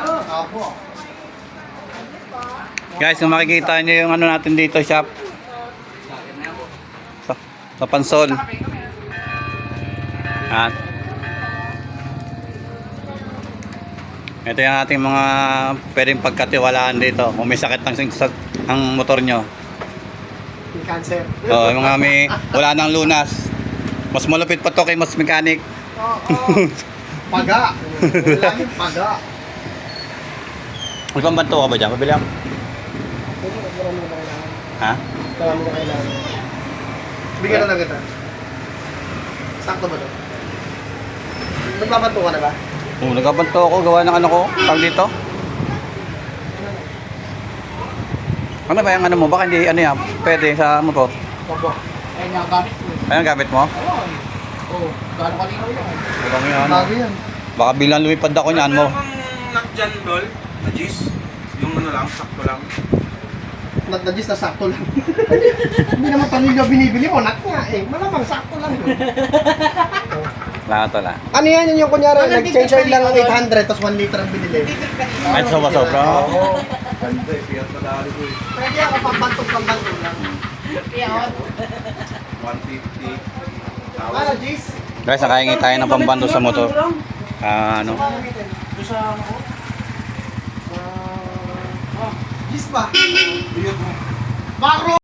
Apo. Guys, kung makikita nyo yung ano natin dito, shop. Sa Pansol. At ito yung ating mga pwedeng pagkatiwalaan dito. Kung may sakit ang motor nyo. May cancer. O, yung mga wala nang lunas. Mas malupit pa to kay mas mechanic. Oo. Paga. Laging paga. May pambanto ka ba dyan? Pabili ako. Marami na kailangan. Ha? Marami na kailangan. Bigyan na lang kita. Sakto ba ito? Nagbabanto ka na ba? Oo, nagkabanto ako. Gawa ng ano ko. Tag dito. Ano ba yung ano mo? Baka hindi ano yan. Pwede sa motor. Opo. Ayun yung gamit ko. Ayun, gamit mo? Oo. Gano'ng kalinaw yan. Baka may ano. Bago yan. Baka bilang lumipad ako niyan mo. Nut dyan, Dol? Na G's? Yung ano lang, sakto lang. Nagdadis na sakto lang. Hindi naman panilyo binibili mo. Nat nga eh. Malamang sakto lang. Wala to la. Ano yan yung kunyari, nag-change oil lang ng 800 tapos 1 liter ang binili. Ay, sobra-sobra. Oo. Ganda eh, piyat na dali ko eh. Pwede ako pambantog lang. 150. Ano, Jace? Guys, nakahingi tayo ng pambanto sa motor. Ano? Doon sa ano ko? Jace ba? Biyot mo. Bakro!